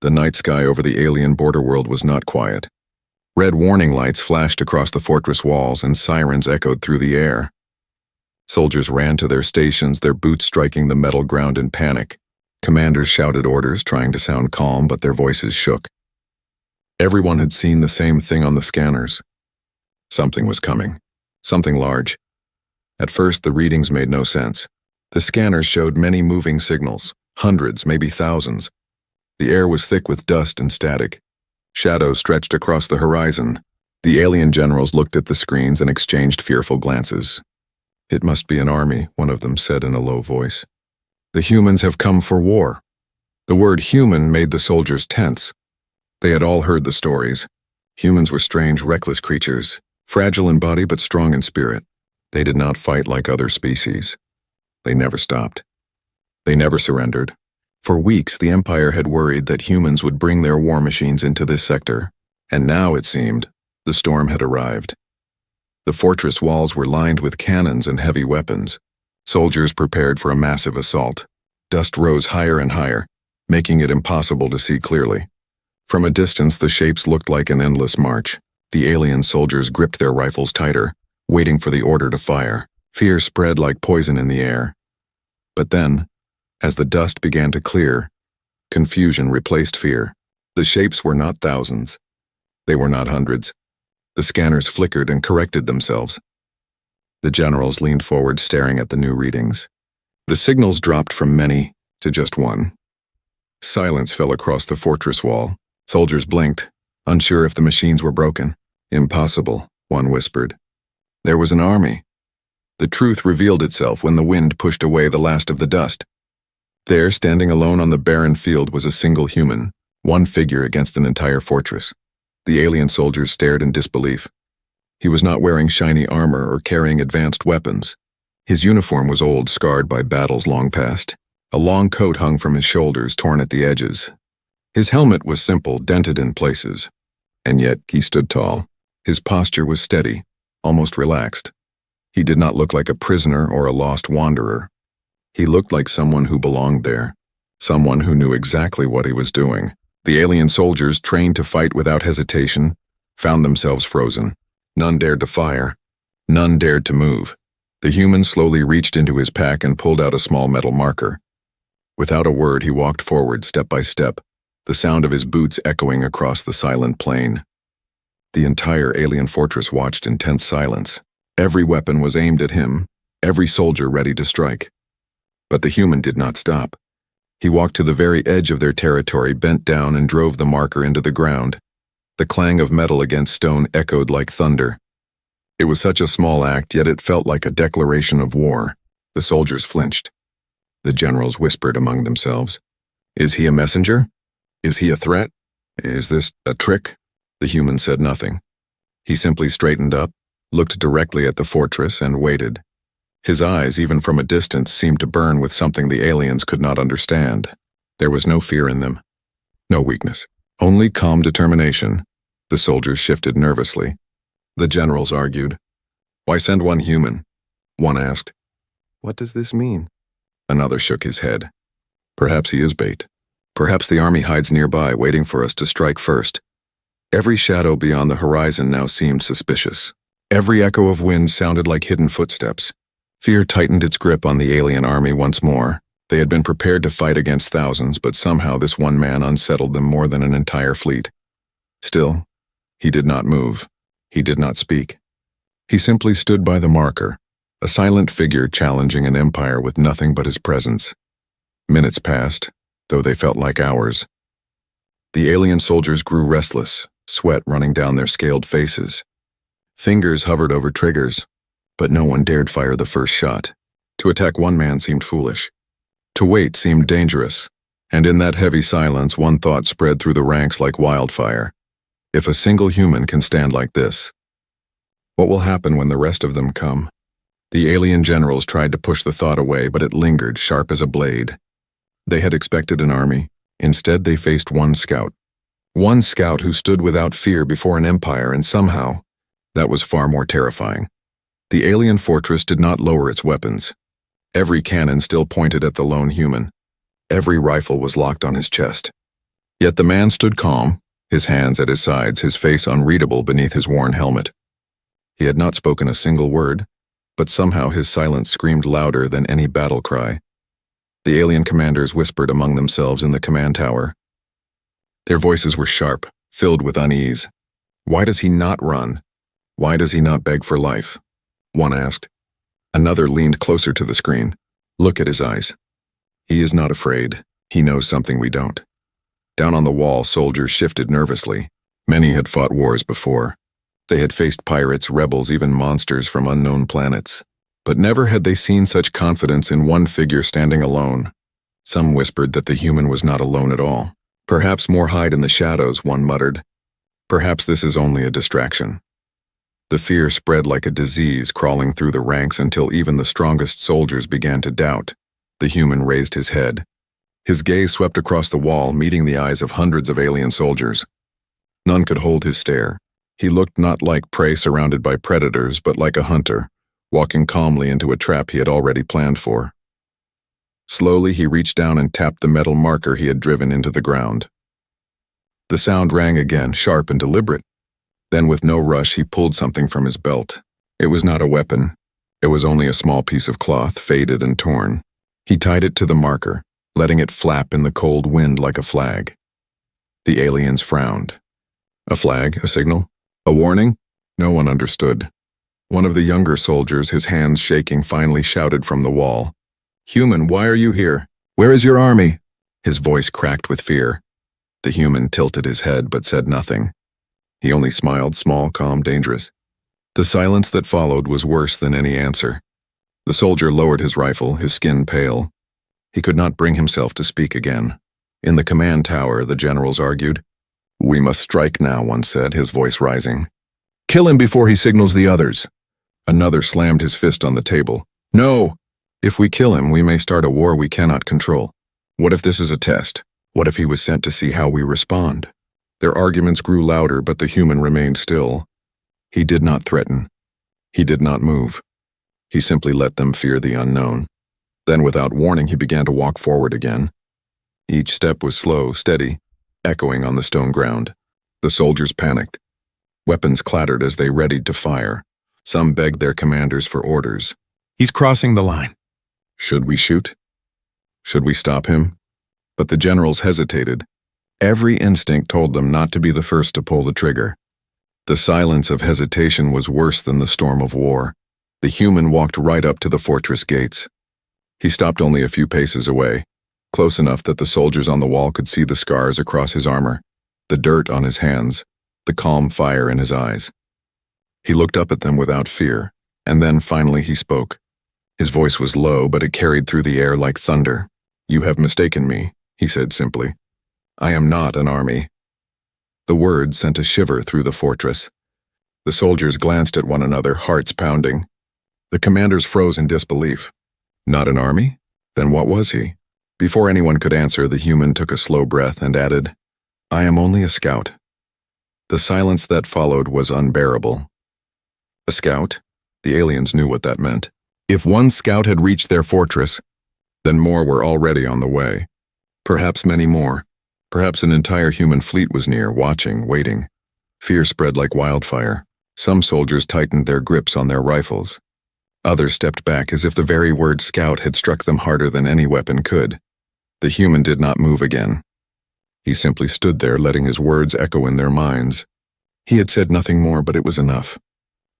The night sky over the alien border world was not quiet. Red warning lights flashed across the fortress walls and sirens echoed through the air. Soldiers ran to their stations, their boots striking the metal ground in panic. Commanders shouted orders, trying to sound calm, but their voices shook. Everyone had seen the same thing on the scanners. Something was coming. Something large. At first, the readings made no sense. The scanners showed many moving signals, hundreds, maybe thousands. The air was thick with dust and static. Shadows stretched across the horizon. The alien generals looked at the screens and exchanged fearful glances. "It must be an army," one of them said in a low voice. "The humans have come for war." The word human made the soldiers tense. They had all heard the stories. Humans were strange, reckless creatures, fragile in body but strong in spirit. They did not fight like other species. They never stopped. They never surrendered. For weeks, the Empire had worried that humans would bring their war machines into this sector, and now, it seemed, the storm had arrived. The fortress walls were lined with cannons and heavy weapons. Soldiers prepared for a massive assault. Dust rose higher and higher, making it impossible to see clearly. From a distance, the shapes looked like an endless march. The alien soldiers gripped their rifles tighter, waiting for the order to fire. Fear spread like poison in the air. But then, as the dust began to clear, confusion replaced fear. The shapes were not thousands. They were not hundreds. The scanners flickered and corrected themselves. The generals leaned forward, staring at the new readings. The signals dropped from many to just one. Silence fell across the fortress wall. Soldiers blinked, unsure if the machines were broken. "Impossible," one whispered. There was an army. The truth revealed itself when the wind pushed away the last of the dust. There, standing alone on the barren field, was a single human, one figure against an entire fortress. The alien soldiers stared in disbelief. He was not wearing shiny armor or carrying advanced weapons. His uniform was old, scarred by battles long past. A long coat hung from his shoulders, torn at the edges. His helmet was simple, dented in places. And yet he stood tall. His posture was steady, almost relaxed. He did not look like a prisoner or a lost wanderer. He looked like someone who belonged there, someone who knew exactly what he was doing. The alien soldiers, trained to fight without hesitation, found themselves frozen. None dared to fire. None dared to move. The human slowly reached into his pack and pulled out a small metal marker. Without a word, he walked forward step by step, the sound of his boots echoing across the silent plain. The entire alien fortress watched in tense silence. Every weapon was aimed at him, every soldier ready to strike. But the human did not stop. He walked to the very edge of their territory, bent down and drove the marker into the ground. The clang of metal against stone echoed like thunder. It was such a small act, yet it felt like a declaration of war. The soldiers flinched. The generals whispered among themselves. "Is he a messenger? Is he a threat? Is this a trick?" The human said nothing. He simply straightened up, looked directly at the fortress, and waited. His eyes, even from a distance, seemed to burn with something the aliens could not understand. There was no fear in them, no weakness, only calm determination. The soldiers shifted nervously. The generals argued. "Why send one human?" One asked. "What does this mean?" Another shook his head. "Perhaps he is bait. Perhaps the army hides nearby, waiting for us to strike first." Every shadow beyond the horizon now seemed suspicious. Every echo of wind sounded like hidden footsteps. Fear tightened its grip on the alien army once more. They had been prepared to fight against thousands, but somehow this one man unsettled them more than an entire fleet. Still, he did not move. He did not speak. He simply stood by the marker, a silent figure challenging an empire with nothing but his presence. Minutes passed, though they felt like hours. The alien soldiers grew restless, sweat running down their scaled faces. Fingers hovered over triggers, but no one dared fire the first shot. To attack one man seemed foolish. To wait seemed dangerous, and in that heavy silence one thought spread through the ranks like wildfire. If a single human can stand like this, what will happen when the rest of them come? The alien generals tried to push the thought away, but it lingered, sharp as a blade. They had expected an army. Instead, they faced one scout. One scout who stood without fear before an empire, and somehow, that was far more terrifying. The alien fortress did not lower its weapons. Every cannon still pointed at the lone human. Every rifle was locked on his chest. Yet the man stood calm, his hands at his sides, his face unreadable beneath his worn helmet. He had not spoken a single word, but somehow his silence screamed louder than any battle cry. The alien commanders whispered among themselves in the command tower. Their voices were sharp, filled with unease. Why does he not run? Why does he not beg for life? One asked. Another leaned closer to the screen. Look at his eyes. He is not afraid. He knows something we don't. Down on the wall, soldiers shifted nervously. Many had fought wars before. They had faced pirates, rebels, even monsters from unknown planets. But never had they seen such confidence in one figure standing alone. Some whispered that the human was not alone at all. Perhaps more hide in the shadows, one muttered. Perhaps this is only a distraction. The fear spread like a disease, crawling through the ranks until even the strongest soldiers began to doubt. The human raised his head. His gaze swept across the wall, meeting the eyes of hundreds of alien soldiers. None could hold his stare. He looked not like prey surrounded by predators, but like a hunter, walking calmly into a trap he had already planned for. Slowly, he reached down and tapped the metal marker he had driven into the ground. The sound rang again, sharp and deliberate. Then, with no rush, he pulled something from his belt. It was not a weapon. It was only a small piece of cloth, faded and torn. He tied it to the marker, letting it flap in the cold wind like a flag. The aliens frowned. A flag? A signal? A warning? No one understood. One of the younger soldiers, his hands shaking, finally shouted from the wall. Human, why are you here? Where is your army? His voice cracked with fear. The human tilted his head but said nothing. He only smiled, small, calm, dangerous. The silence that followed was worse than any answer. The soldier lowered his rifle, his skin pale. He could not bring himself to speak again. In the command tower, the generals argued. We must strike now, one said, his voice rising. Kill him before he signals the others. Another slammed his fist on the table. No! If we kill him, we may start a war we cannot control. What if this is a test? What if he was sent to see how we respond? Their arguments grew louder, but the human remained still. He did not threaten. He did not move. He simply let them fear the unknown. Then, without warning, he began to walk forward again. Each step was slow, steady, echoing on the stone ground. The soldiers panicked. Weapons clattered as they readied to fire. Some begged their commanders for orders. He's crossing the line. Should we shoot? Should we stop him? But the generals hesitated. Every instinct told them not to be the first to pull the trigger. The silence of hesitation was worse than the storm of war. The human walked right up to the fortress gates. He stopped only a few paces away, close enough that the soldiers on the wall could see the scars across his armor, the dirt on his hands, the calm fire in his eyes. He looked up at them without fear, and then finally he spoke. His voice was low, but it carried through the air like thunder. You have mistaken me, he said simply. I am not an army. The words sent a shiver through the fortress. The soldiers glanced at one another, hearts pounding. The commanders froze in disbelief. Not an army? Then what was he? Before anyone could answer, the human took a slow breath and added, I am only a scout. The silence that followed was unbearable. A scout? The aliens knew what that meant. If one scout had reached their fortress, then more were already on the way. Perhaps many more. Perhaps an entire human fleet was near, watching, waiting. Fear spread like wildfire. Some soldiers tightened their grips on their rifles. Others stepped back as if the very word scout had struck them harder than any weapon could. The human did not move again. He simply stood there, letting his words echo in their minds. He had said nothing more, but it was enough.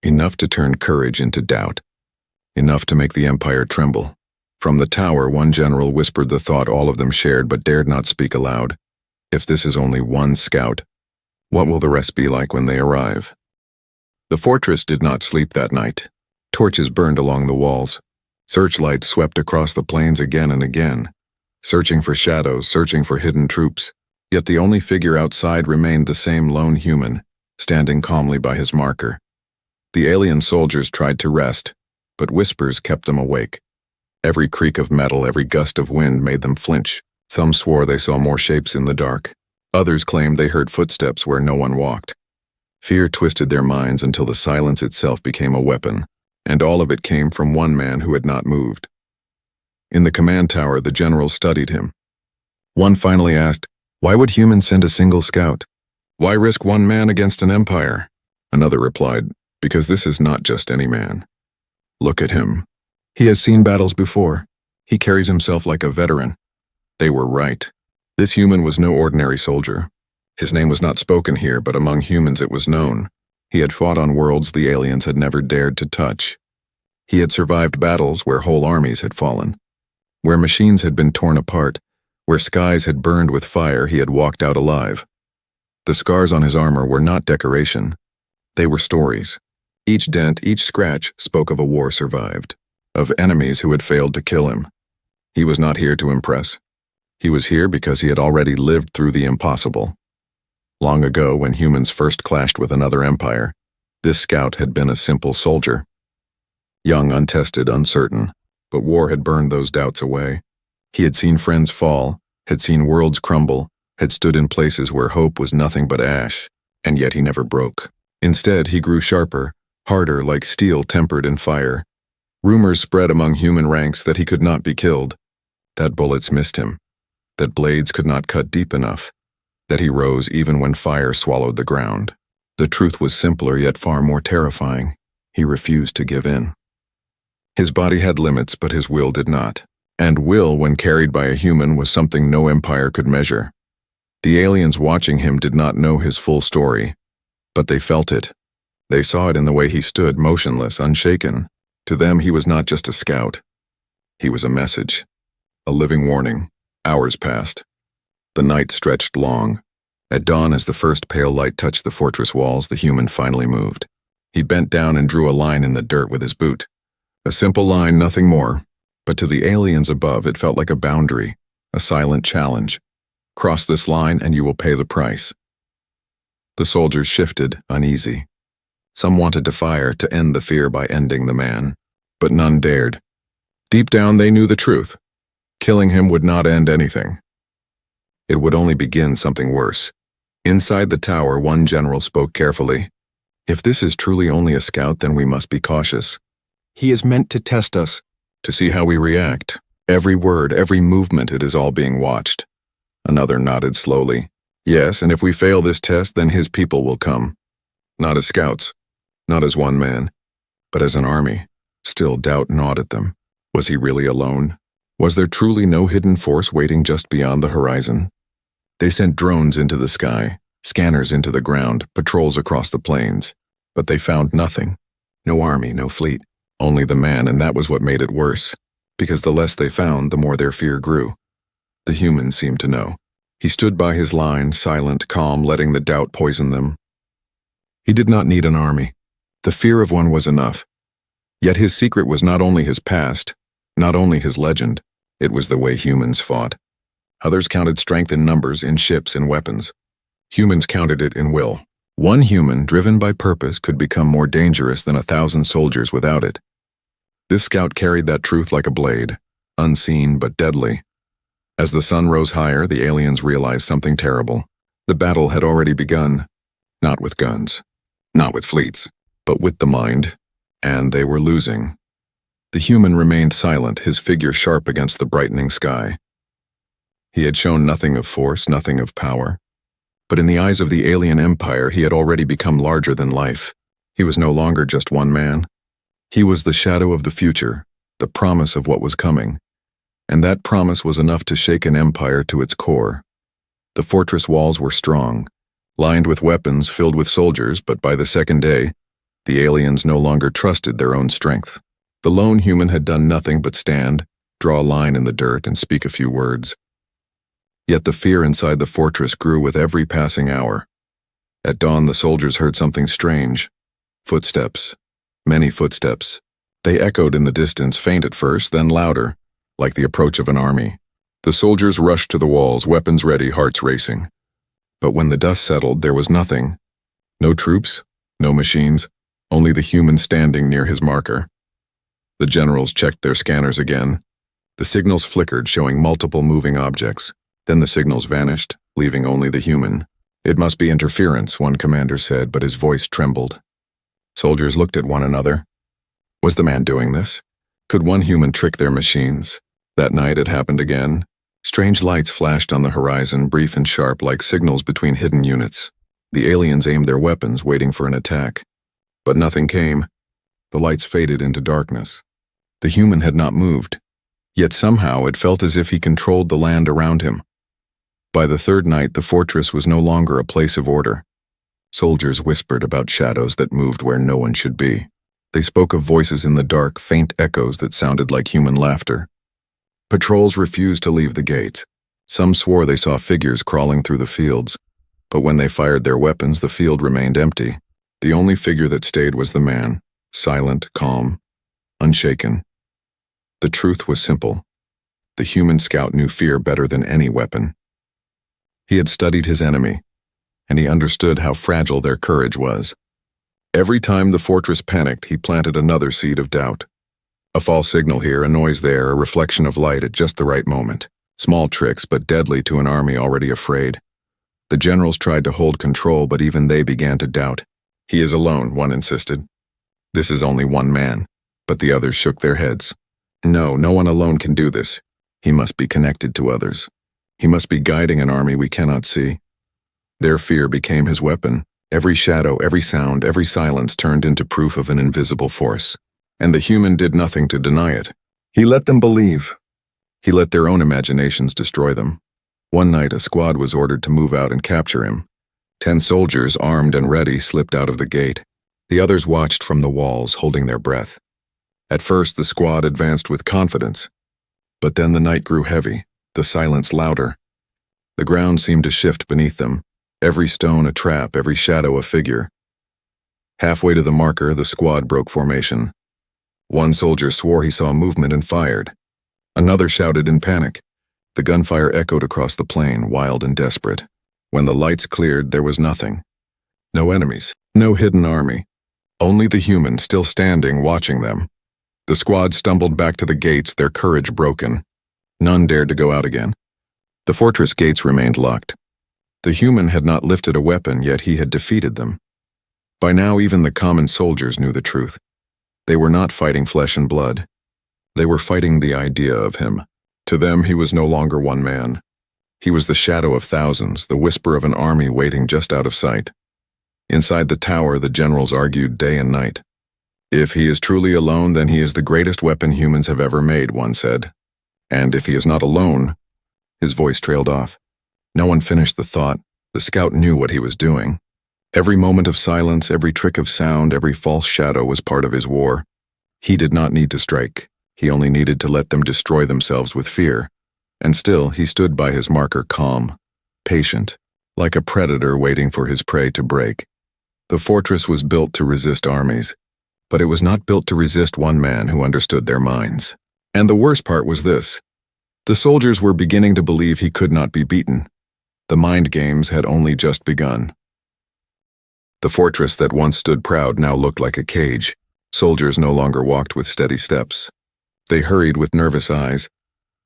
Enough to turn courage into doubt. Enough to make the empire tremble. From the tower, one general whispered the thought all of them shared but dared not speak aloud. If this is only one scout, what will the rest be like when they arrive? The fortress did not sleep that night. Torches burned along the walls. Searchlights swept across the plains again and again, searching for shadows, searching for hidden troops. Yet the only figure outside remained the same lone human, standing calmly by his marker. The alien soldiers tried to rest, but whispers kept them awake. Every creak of metal, every gust of wind made them flinch. Some swore they saw more shapes in the dark. Others claimed they heard footsteps where no one walked. Fear twisted their minds until the silence itself became a weapon, and all of it came from one man who had not moved. In the command tower, the generals studied him. One finally asked, Why would humans send a single scout? Why risk one man against an empire? Another replied, because this is not just any man. Look at him. He has seen battles before. He carries himself like a veteran. They were right. This human was no ordinary soldier. His name was not spoken here, but among humans it was known. He had fought on worlds the aliens had never dared to touch. He had survived battles where whole armies had fallen. Where machines had been torn apart, where skies had burned with fire, he had walked out alive. The scars on his armor were not decoration. They were stories. Each dent, each scratch spoke of a war survived, of enemies who had failed to kill him. He was not here to impress. He was here because he had already lived through the impossible. Long ago, when humans first clashed with another empire, this scout had been a simple soldier. Young, untested, uncertain, but war had burned those doubts away. He had seen friends fall, had seen worlds crumble, had stood in places where hope was nothing but ash, and yet he never broke. Instead, he grew sharper, harder, like steel tempered in fire. Rumors spread among human ranks that he could not be killed, that bullets missed him, that blades could not cut deep enough, that he rose even when fire swallowed the ground. The truth was simpler yet far more terrifying. He refused to give in. His body had limits, but his will did not. And will, when carried by a human, was something no empire could measure. The aliens watching him did not know his full story, but they felt it. They saw it in the way he stood, motionless, unshaken. To them, he was not just a scout. He was a message, a living warning. Hours passed. The night stretched long. At dawn, as the first pale light touched the fortress walls, the human finally moved. He bent down and drew a line in the dirt with his boot. A simple line, nothing more. But to the aliens above, it felt like a boundary, a silent challenge. Cross this line and you will pay the price. The soldiers shifted, uneasy. Some wanted to fire, to end the fear by ending the man. But none dared. Deep down, they knew the truth. Killing him would not end anything. It would only begin something worse. Inside the tower, one general spoke carefully. If this is truly only a scout, then we must be cautious. He is meant to test us, to see how we react. Every word, every movement, it is all being watched. Another nodded slowly. Yes, and if we fail this test, then his people will come. Not as scouts, not as one man, but as an army. Still, doubt gnawed at them. Was he really alone? Was there truly no hidden force waiting just beyond the horizon? They sent drones into the sky, scanners into the ground, patrols across the plains. But they found nothing. No army, no fleet. Only the man, and that was what made it worse. Because the less they found, the more their fear grew. The human seemed to know. He stood by his line, silent, calm, letting the doubt poison them. He did not need an army. The fear of one was enough. Yet his secret was not only his past, not only his legend, it was the way humans fought. Others counted strength in numbers, in ships, in weapons. Humans counted it in will. One human, driven by purpose, could become more dangerous than 1,000 soldiers without it. This scout carried that truth like a blade, unseen but deadly. As the sun rose higher, the aliens realized something terrible. The battle had already begun, not with guns, not with fleets, but with the mind, and they were losing. The human remained silent, his figure sharp against the brightening sky. He had shown nothing of force, nothing of power. But in the eyes of the alien empire, he had already become larger than life. He was no longer just one man. He was the shadow of the future, the promise of what was coming. And that promise was enough to shake an empire to its core. The fortress walls were strong, lined with weapons, filled with soldiers, but by the second day, the aliens no longer trusted their own strength. The lone human had done nothing but stand, draw a line in the dirt, and speak a few words. Yet the fear inside the fortress grew with every passing hour. At dawn, the soldiers heard something strange. Footsteps. Many footsteps. They echoed in the distance, faint at first, then louder, like the approach of an army. The soldiers rushed to the walls, weapons ready, hearts racing. But when the dust settled, there was nothing. No troops, no machines, only the human standing near his marker. The generals checked their scanners again. The signals flickered, showing multiple moving objects. Then the signals vanished, leaving only the human. It must be interference, one commander said, but his voice trembled. Soldiers looked at one another. Was the man doing this? Could one human trick their machines? That night it happened again. Strange lights flashed on the horizon, brief and sharp like signals between hidden units. The aliens aimed their weapons, waiting for an attack. But nothing came. The lights faded into darkness. The human had not moved, yet somehow it felt as if he controlled the land around him. By the third night, the fortress was no longer a place of order. Soldiers whispered about shadows that moved where no one should be. They spoke of voices in the dark, faint echoes that sounded like human laughter. Patrols refused to leave the gates. Some swore they saw figures crawling through the fields, but when they fired their weapons, the field remained empty. The only figure that stayed was the man, silent, calm, unshaken. The truth was simple. The human scout knew fear better than any weapon. He had studied his enemy, and he understood how fragile their courage was. Every time the fortress panicked, he planted another seed of doubt. A false signal here, a noise there, a reflection of light at just the right moment. Small tricks, but deadly to an army already afraid. The generals tried to hold control, but even they began to doubt. "He is alone," one insisted. "This is only one man." But the others shook their heads. "No, no one alone can do this. He must be connected to others. He must be guiding an army we cannot see." Their fear became his weapon. Every shadow, every sound, every silence turned into proof of an invisible force. And the human did nothing to deny it. He let them believe. He let their own imaginations destroy them. One night, a squad was ordered to move out and capture him. 10 soldiers, armed and ready, slipped out of the gate. The others watched from the walls, holding their breath. At first, the squad advanced with confidence. But then the night grew heavy, the silence louder. The ground seemed to shift beneath them. Every stone a trap, every shadow a figure. Halfway to the marker, the squad broke formation. One soldier swore he saw movement and fired. Another shouted in panic. The gunfire echoed across the plain, wild and desperate. When the lights cleared, there was nothing. No enemies, no hidden army. Only the human still standing, watching them. The squad stumbled back to the gates, their courage broken. None dared to go out again. The fortress gates remained locked. The human had not lifted a weapon, yet he had defeated them. By now, even the common soldiers knew the truth. They were not fighting flesh and blood. They were fighting the idea of him. To them, he was no longer one man. He was the shadow of thousands, the whisper of an army waiting just out of sight. Inside the tower, the generals argued day and night. "If he is truly alone, then he is the greatest weapon humans have ever made," one said. "And if he is not alone—" His voice trailed off. No one finished the thought. The scout knew what he was doing. Every moment of silence, every trick of sound, every false shadow was part of his war. He did not need to strike. He only needed to let them destroy themselves with fear. And still, he stood by his marker calm, patient, like a predator waiting for his prey to break. The fortress was built to resist armies, but it was not built to resist one man who understood their minds. And the worst part was this. The soldiers were beginning to believe he could not be beaten. The mind games had only just begun. The fortress that once stood proud now looked like a cage. Soldiers no longer walked with steady steps. They hurried with nervous eyes,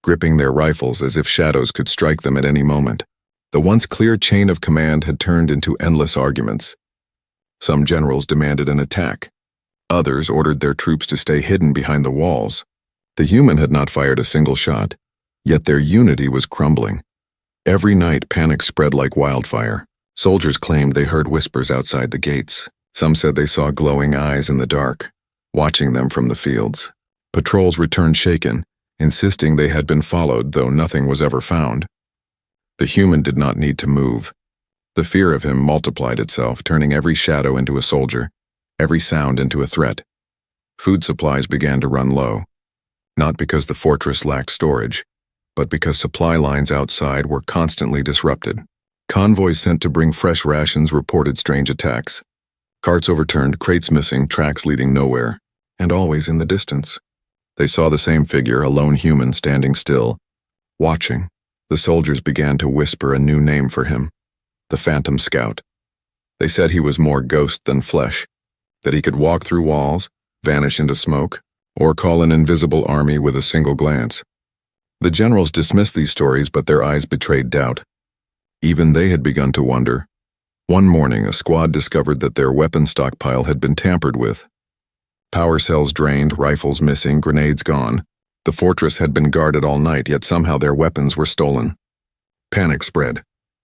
gripping their rifles as if shadows could strike them at any moment. The once clear chain of command had turned into endless arguments. Some generals demanded an attack. Others ordered their troops to stay hidden behind the walls. The human had not fired a single shot, yet their unity was crumbling. Every night, panic spread like wildfire. Soldiers claimed they heard whispers outside the gates. Some said they saw glowing eyes in the dark, watching them from the fields. Patrols returned shaken, insisting they had been followed, though nothing was ever found. The human did not need to move. The fear of him multiplied itself, turning every shadow into a soldier, every sound into a threat. Food supplies began to run low, not because the fortress lacked storage, but because supply lines outside were constantly disrupted. Convoys sent to bring fresh rations reported strange attacks. Carts overturned, crates missing, tracks leading nowhere, and always in the distance. They saw the same figure, a lone human standing still, watching. The soldiers began to whisper a new name for him, the Phantom Scout. They said he was more ghost than flesh, that he could walk through walls, vanish into smoke, or call an invisible army with a single glance. The generals dismissed these stories, but their eyes betrayed doubt. Even they had begun to wonder. One morning, a squad discovered that their weapon stockpile had been tampered with. Power cells drained, rifles missing, grenades gone. The fortress had been guarded all night, yet somehow their weapons were stolen. Panic spread.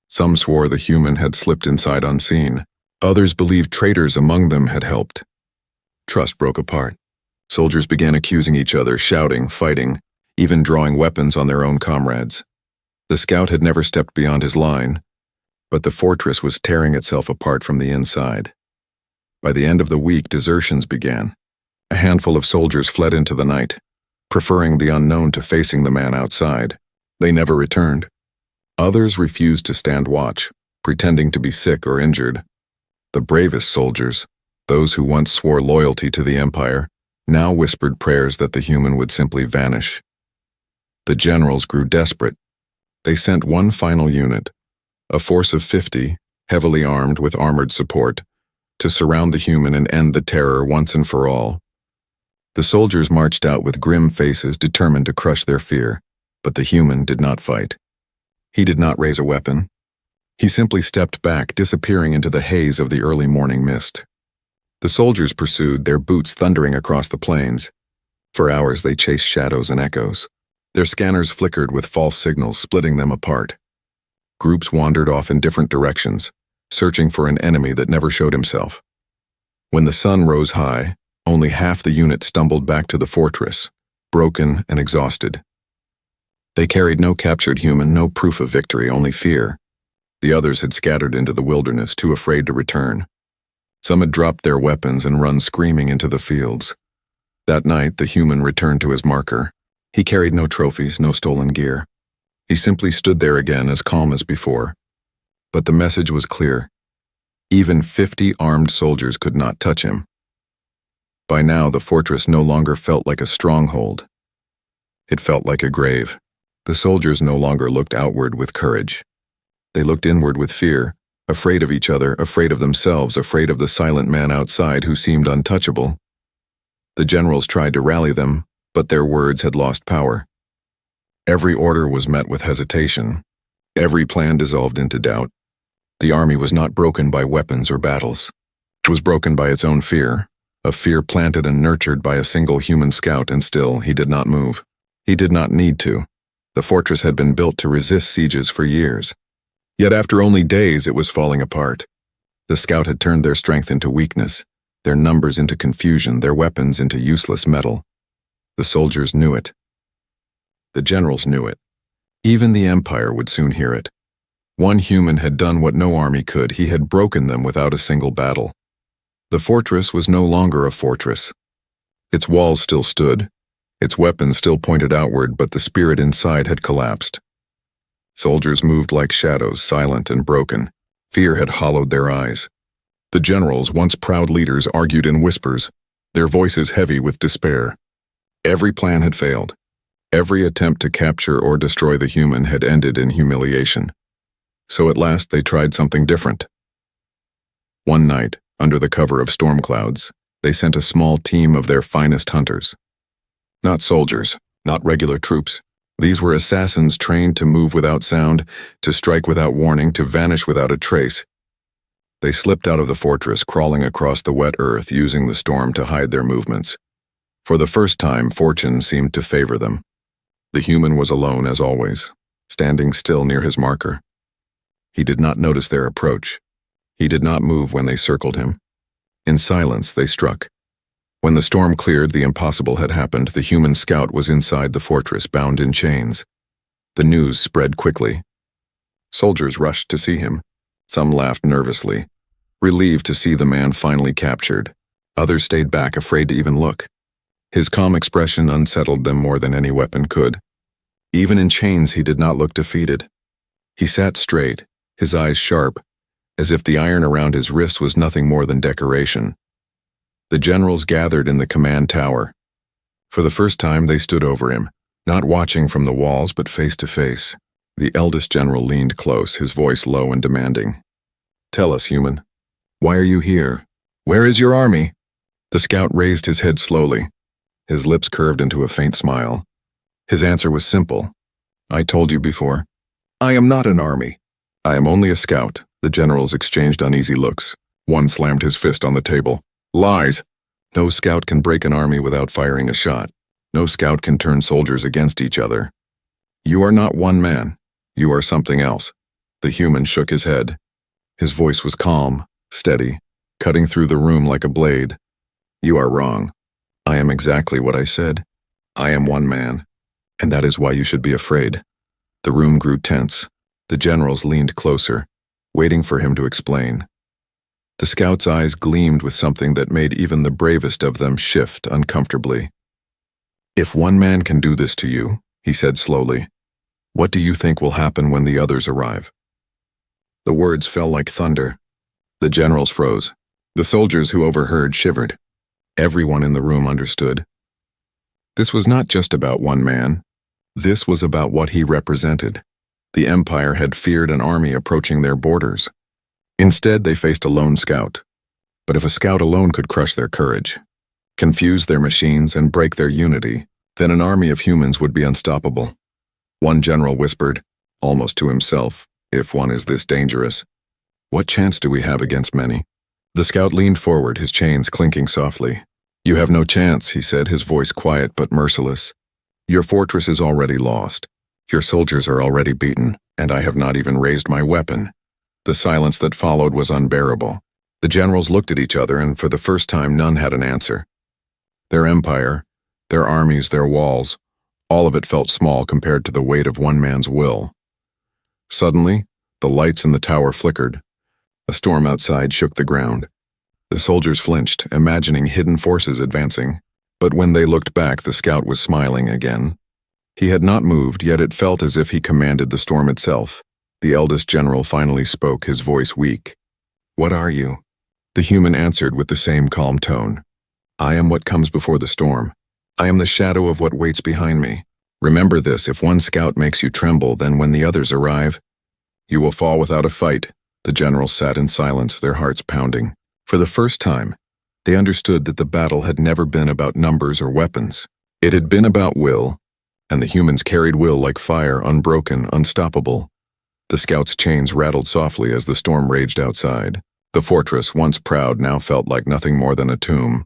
Some swore the human had slipped inside unseen. Others believed traitors among them had helped. Trust broke apart. Soldiers began accusing each other, shouting, fighting, even drawing weapons on their own comrades. The scout had never stepped beyond his line, but the fortress was tearing itself apart from the inside. By the end of the week, desertions began. A handful of soldiers fled into the night, preferring the unknown to facing the man outside. They never returned. Others refused to stand watch, pretending to be sick or injured. The bravest soldiers, those who once swore loyalty to the Empire, now whispered prayers that the human would simply vanish. The generals grew desperate. They sent one final unit, a force of 50, heavily armed with armored support, to surround the human and end the terror once and for all. The soldiers marched out with grim faces, determined to crush their fear, but the human did not fight. He did not raise a weapon. He simply stepped back, disappearing into the haze of the early morning mist. The soldiers pursued, their boots thundering across the plains. For hours they chased shadows and echoes. Their scanners flickered with false signals, splitting them apart. Groups wandered off in different directions, searching for an enemy that never showed himself. When the sun rose high, only half the unit stumbled back to the fortress, broken and exhausted. They carried no captured human, no proof of victory, only fear. The others had scattered into the wilderness, too afraid to return. Some had dropped their weapons and run screaming into the fields. That night, the human returned to his marker. He carried no trophies, no stolen gear. He simply stood there again, as calm as before. But the message was clear. Even 50 armed soldiers could not touch him. By now, the fortress no longer felt like a stronghold. It felt like a grave. The soldiers no longer looked outward with courage. They looked inward with fear, afraid of each other, afraid of themselves, afraid of the silent man outside who seemed untouchable. The generals tried to rally them, but their words had lost power. Every order was met with hesitation. Every plan dissolved into doubt. The army was not broken by weapons or battles. It was broken by its own fear, a fear planted and nurtured by a single human scout, and still he did not move. He did not need to. The fortress had been built to resist sieges for years. Yet after only days, it was falling apart. The scout had turned their strength into weakness, their numbers into confusion, their weapons into useless metal. The soldiers knew it. The generals knew it. Even the Empire would soon hear it. One human had done what no army could. He had broken them without a single battle. The fortress was no longer a fortress. Its walls still stood. Its weapons still pointed outward, but the spirit inside had collapsed. Soldiers moved like shadows, silent and broken. Fear had hollowed their eyes. The generals, once proud leaders, argued in whispers, their voices heavy with despair. Every plan had failed. Every attempt to capture or destroy the human had ended in humiliation. So at last they tried something different. One night, under the cover of storm clouds, they sent a small team of their finest hunters. Not soldiers, not regular troops. These were assassins trained to move without sound, to strike without warning, to vanish without a trace. They slipped out of the fortress, crawling across the wet earth, using the storm to hide their movements. For the first time, fortune seemed to favor them. The human was alone, as always, standing still near his marker. He did not notice their approach. He did not move when they circled him. In silence, they struck. When the storm cleared, the impossible had happened. The human scout was inside the fortress, bound in chains. The news spread quickly. Soldiers rushed to see him. Some laughed nervously, relieved to see the man finally captured. Others stayed back, afraid to even look. His calm expression unsettled them more than any weapon could. Even in chains, he did not look defeated. He sat straight, his eyes sharp, as if the iron around his wrist was nothing more than decoration. The generals gathered in the command tower. For the first time, they stood over him, not watching from the walls, but face to face. The eldest general leaned close, his voice low and demanding. "Tell us, human. Why are you here? Where is your army?" The scout raised his head slowly. His lips curved into a faint smile. His answer was simple. "I told you before. I am not an army. I am only a scout." The generals exchanged uneasy looks. One slammed his fist on the table. "Lies! No scout can break an army without firing a shot." No scout can turn soldiers against each other. You are not one man. You are something else. The human shook his head. His voice was calm, steady, cutting through the room like a blade. You are wrong. I am exactly what I said. I am one man, and that is why you should be afraid. The room grew tense. The generals leaned closer, waiting for him to explain. The scout's eyes gleamed with something that made even the bravest of them shift uncomfortably. If one man can do this to you, he said slowly, what do you think will happen when the others arrive? The words fell like thunder. The generals froze. The soldiers who overheard shivered. Everyone in the room understood. This was not just about one man. This was about what he represented. The Empire had feared an army approaching their borders. Instead, they faced a lone scout. But if a scout alone could crush their courage, confuse their machines, and break their unity, then an army of humans would be unstoppable. One general whispered, almost to himself, if one is this dangerous, what chance do we have against many? The scout leaned forward, his chains clinking softly. You have no chance, he said, his voice quiet but merciless. Your fortress is already lost. Your soldiers are already beaten, and I have not even raised my weapon. The silence that followed was unbearable. The generals looked at each other, and for the first time none had an answer. Their empire, their armies, their walls, all of it felt small compared to the weight of one man's will. Suddenly, the lights in the tower flickered. A storm outside shook the ground. The soldiers flinched, imagining hidden forces advancing. But when they looked back, the scout was smiling again. He had not moved, yet it felt as if he commanded the storm itself. The eldest general finally spoke, his voice weak. What are you? The human answered with the same calm tone. I am what comes before the storm. I am the shadow of what waits behind me. Remember this, if one scout makes you tremble, then when the others arrive, you will fall without a fight. The generals sat in silence, their hearts pounding. For the first time, they understood that the battle had never been about numbers or weapons. It had been about will, and the humans carried will like fire, unbroken, unstoppable. The scouts' chains rattled softly as the storm raged outside. The fortress, once proud, now felt like nothing more than a tomb.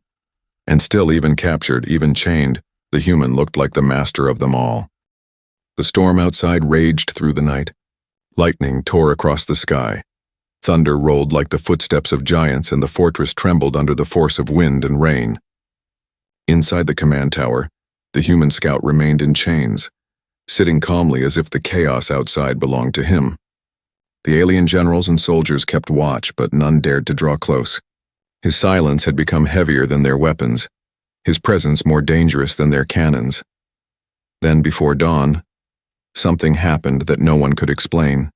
And still, even captured, even chained, the human looked like the master of them all. The storm outside raged through the night. Lightning tore across the sky. Thunder rolled like the footsteps of giants, and the fortress trembled under the force of wind and rain. Inside the command tower, the human scout remained in chains, sitting calmly as if the chaos outside belonged to him. The alien generals and soldiers kept watch, but none dared to draw close. His silence had become heavier than their weapons, his presence more dangerous than their cannons. Then, before dawn, something happened that no one could explain.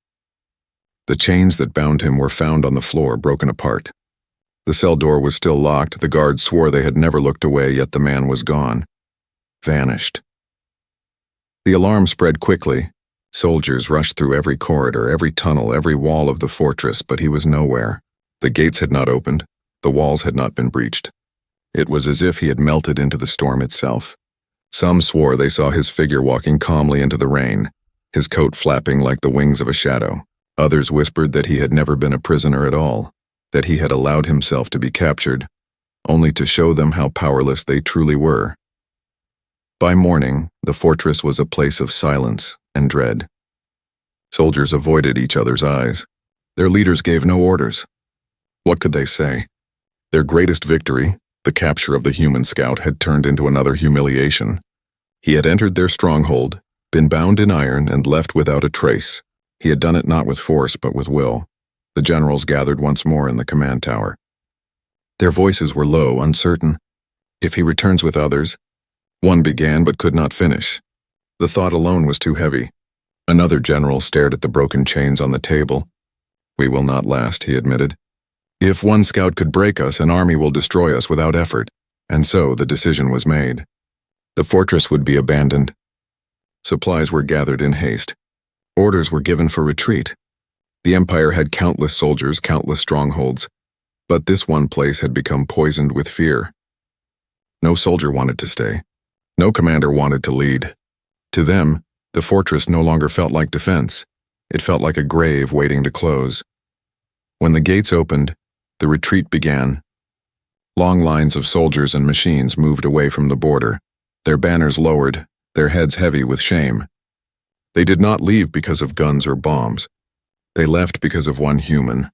The chains that bound him were found on the floor, broken apart. The cell door was still locked. The guards swore they had never looked away, yet the man was gone. Vanished. The alarm spread quickly. Soldiers rushed through every corridor, every tunnel, every wall of the fortress, but he was nowhere. The gates had not opened. The walls had not been breached. It was as if he had melted into the storm itself. Some swore they saw his figure walking calmly into the rain, his coat flapping like the wings of a shadow. Others whispered that he had never been a prisoner at all, that he had allowed himself to be captured, only to show them how powerless they truly were. By morning, the fortress was a place of silence and dread. Soldiers avoided each other's eyes. Their leaders gave no orders. What could they say? Their greatest victory, the capture of the human scout, had turned into another humiliation. He had entered their stronghold, been bound in iron, and left without a trace. He had done it not with force, but with will. The generals gathered once more in the command tower. Their voices were low, uncertain. If he returns with others, one began but could not finish. The thought alone was too heavy. Another general stared at the broken chains on the table. We will not last, he admitted. If one scout could break us, an army will destroy us without effort. And so the decision was made. The fortress would be abandoned. Supplies were gathered in haste. Orders were given for retreat. The Empire had countless soldiers, countless strongholds, but this one place had become poisoned with fear. No soldier wanted to stay. No commander wanted to lead. To them, the fortress no longer felt like defense. It felt like a grave waiting to close. When the gates opened, the retreat began. Long lines of soldiers and machines moved away from the border. their banners lowered, their heads heavy with shame. They did not leave because of guns or bombs. They left because of one human.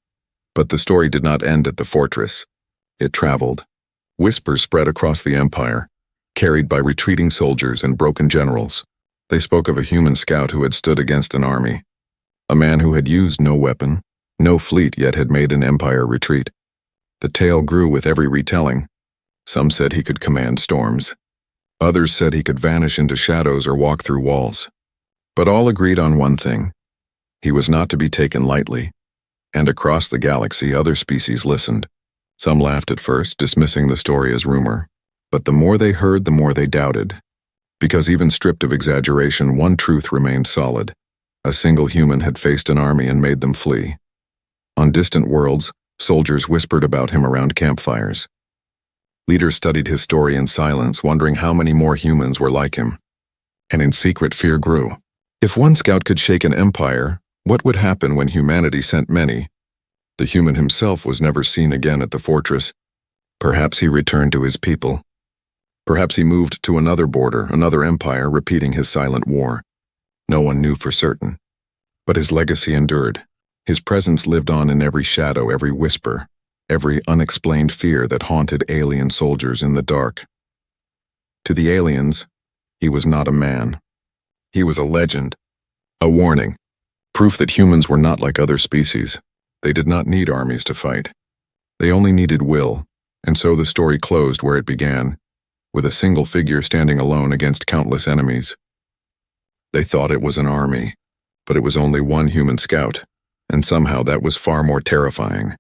But the story did not end at the fortress. It traveled. Whispers spread across the empire, carried by retreating soldiers and broken generals. They spoke of a human scout who had stood against an army, a man who had used no weapon, no fleet, yet had made an empire retreat. The tale grew with every retelling. Some said he could command storms. Others said he could vanish into shadows or walk through walls. But all agreed on one thing. He was not to be taken lightly. And across the galaxy, other species listened. Some laughed at first, dismissing the story as rumor. But the more they heard, the more they doubted. Because even stripped of exaggeration, one truth remained solid. A single human had faced an army and made them flee. On distant worlds, soldiers whispered about him around campfires. Leaders studied his story in silence, wondering how many more humans were like him. And in secret, fear grew. If one scout could shake an empire, what would happen when humanity sent many? The human himself was never seen again at the fortress. Perhaps he returned to his people. Perhaps he moved to another border, another empire, repeating his silent war. No one knew for certain. But his legacy endured. His presence lived on in every shadow, every whisper, every unexplained fear that haunted alien soldiers in the dark. To the aliens, he was not a man. He was a legend, a warning, proof that humans were not like other species. They did not need armies to fight. They only needed will, and so the story closed where it began, with a single figure standing alone against countless enemies. They thought it was an army, but it was only one human scout, and somehow that was far more terrifying.